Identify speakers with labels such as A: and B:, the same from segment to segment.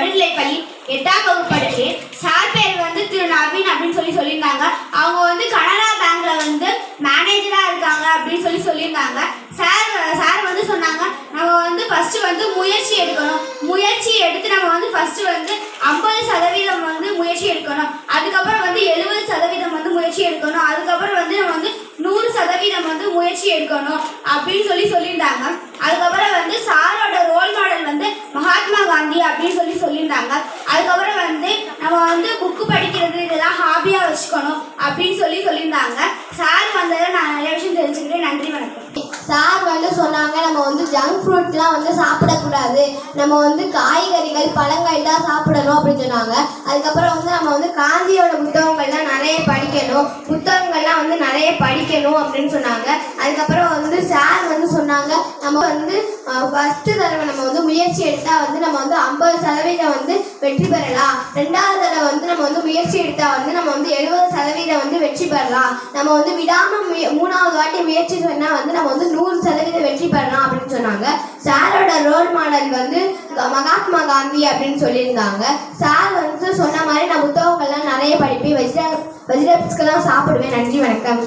A: நடுநிலைப்பள்ளி 8ஆம் வகுப்பு படிக்கிறேன். சார் பேர் வந்து திரு நவீன் அப்படின்னு சொல்லியிருந்தாங்க. அவங்க வந்து கனரா பேங்க்ல வந்து மேனேஜரா இருக்காங்க அப்படின்னு சொல்லியிருந்தாங்க. சார் வந்து சொன்னாங்க, நம்ம வந்து ஃபர்ஸ்ட் வந்து முயற்சி எடுக்கணும். முயற்சி எடுத்து நம்ம வந்து ஃபர்ஸ்ட் வந்து 50% வந்து முயற்சி எடுக்கணும். அதுக்கப்புறம் வந்து 70% வந்து முயற்சி எடுக்கணும். அதுக்கப்புறம் வந்து நம்ம வந்து 100% வந்து முயற்சி எடுக்கணும் அப்படின்னு சொல்லியிருந்தாங்க. அதுக்கப்புறம் வந்து சாரோட ரோல் மாடல் வந்து மகாத்மா காந்தி அப்படின்னு சொல்லியிருந்தாங்க. அதுக்கப்புறம் வந்து நம்ம வந்து புக்கு படிக்கிறது இதெல்லாம் ஹாபியாக வச்சுக்கணும் அப்படின்னு சொல்லியிருந்தாங்க. சார் வந்ததில் நான் நிறைய விஷயம் தெரிஞ்சுக்கிட்டேன். நன்றி, வணக்கம்.
B: சார் வந்து சொன்னாங்க, நம்ம வந்து ஜங்க் ஃப்ரூட்லாம் வந்து சாப்பிடக்கூடாது, நம்ம வந்து காய்கறிகள் பழங்கள் தான் சாப்பிடணும் அப்படின்னு சொன்னாங்க. அதுக்கப்புறம் வந்து நம்ம வந்து காந்தியோட புத்தகங்கள்லாம் நிறைய படிக்கணும் அப்படின்னு சொன்னாங்க. அதுக்கப்புறம் வந்து சார் வந்து சொன்னாங்க, நம்ம வந்து ஃபஸ்ட்டு தடவை நம்ம வந்து முயற்சி எடுத்தால் வந்து நம்ம வந்து 50% வந்து வெற்றி பெறலாம். 2வது தடவை வந்து நம்ம வந்து முயற்சி எடுத்தால் வந்து நம்ம வந்து 70% வந்து வெற்றி பெறலாம். நம்ம வந்து விடாமல் 3வது வாட்டி முயற்சி சொன்னால் வந்து நம்ம வந்து 100% வெற்றி பெறலாம் அப்படின்னு சொன்னாங்க. சாரோட ரோல் மாடல் வந்து மகாத்மா காந்தி அப்படின்னு சொல்லியிருந்தாங்க. சார் வந்து சொன்ன மாதிரி நான் புத்தகங்கள்லாம் நிறைய படிப்பேன், வெஜிடபிள்ஸ்க்கெல்லாம் சாப்பிடுவேன். நன்றி, வணக்கம்.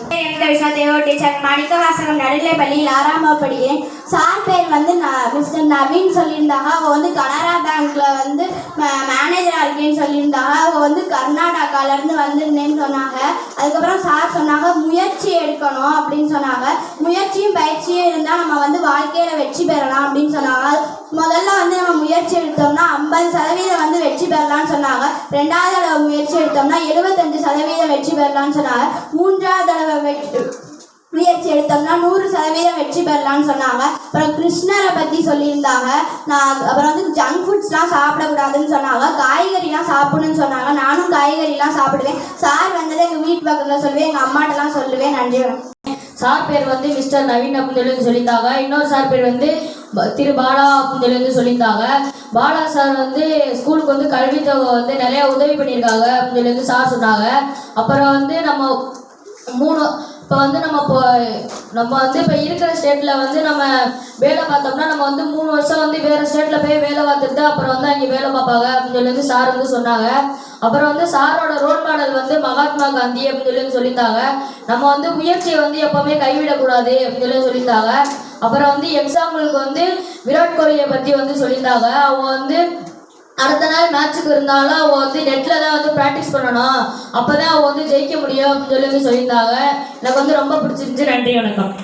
A: டீச்சர் மாணிக்கவாசகம் நடுநிலைப்பள்ளியில் 6ஆம் வகுப்பு படிக்கிறேன்.
B: சார் பேர் வந்து மிஸ்டர் நவீன் சொல்லியிருந்தாங்க. அவங்க வந்து கனரா பேங்க்ல வந்து மேனேஜராக இருக்கேன்னு சொல்லியிருந்தாங்க. அவங்க வந்து கர்நாடகாலேருந்து வந்திருந்தேன்னு சொன்னாங்க. அதுக்கப்புறம் சார் சொன்னாங்க, முயற்சி எடுக்கணும் அப்படின்னு சொன்னாங்க. முயற்சியும் பயிற்சியும் இருந்தால் நம்ம வந்து வாழ்க்கையில் வெற்றி பெறலாம் அப்படின்னு சொன்னாங்க. முதல்ல வந்து நம்ம முயற்சி எடுத்தோம்னா 50% வந்து வெற்றி பெறலாம்னு சொன்னாங்க. 2வது தடவை முயற்சி எடுத்தோம்னா 75% வெற்றி பெறலாம்னு சொன்னாங்க. 3வது தடவை முயற்சி எடுத்தோம்னா 100% வெற்றி பெறலாம்னு சொன்னாங்க. அப்புறம் கிருஷ்ணரை பற்றி சொல்லியிருந்தாங்க. அப்புறம் வந்து ஜங்க் ஃபுட்ஸ்லாம் சாப்பிடக்கூடாதுன்னு சொன்னாங்க. காய்கறிலாம் சாப்பிடணும்னு சொன்னாங்க. நானும் காய்கறிலாம் சாப்பிடுவேன். சார் வந்ததை எங்கள் வீட்டு பக்கத்தில் சொல்லுவேன், எங்கள் அம்மாட்டெல்லாம் சொல்லுவேன். நன்றி, வணக்கம்.
C: சார் பேர் வந்து மிஸ்டர் நவீன் அப்படின்னு சொல்லியிருந்தாங்க. இன்னொரு சார் பேர் வந்து திரு பாலா அப்படின்னு சொல்லியிருந்தாங்க. பாலா சார் வந்து ஸ்கூலுக்கு வந்து கல்வித்தொகை வந்து நிறைய உதவி பண்ணியிருக்காங்க அப்படின்னு சார் சொன்னாங்க. அப்புறம் வந்து இப்போ இருக்கிற ஸ்டேட்டில் வந்து நம்ம வேலை பார்த்தோம்னா நம்ம வந்து 3 வருஷம் வந்து வேறு ஸ்டேட்டில் போய் வேலை பார்த்துட்டு அப்புறம் வந்து அங்கே வேலை பார்ப்பாங்க அப்படின்னு சார் வந்து சொன்னாங்க. அப்புறம் வந்து சாரோட ரோல் மாடல் வந்து மகாத்மா காந்தி அப்படின்னு சொல்லியிருந்தாங்க. நம்ம வந்து முயற்சியை வந்து எப்போவுமே கைவிடக்கூடாது அப்படின்னு சொல்லியிருந்தாங்க. அப்புறம் வந்து எக்ஸாம்பிளுக்கு வந்து விராட் கோலியை பற்றி வந்து சொல்லியிருந்தாங்க. அவங்க வந்து அடுத்த நாள் மேட்சுக்கு இருந்தாலும் அவங்க வந்து நெட்டில் தான் வந்து ப்ராக்டிஸ் பண்ணணும், அப்போ தான் அவங்க வந்து ஜெயிக்க முடியும் அப்படின்னு சொல்லியிருந்தாங்க. எனக்கு வந்து ரொம்ப பிடிச்சிருந்துச்சு. நன்றி, வணக்கம்.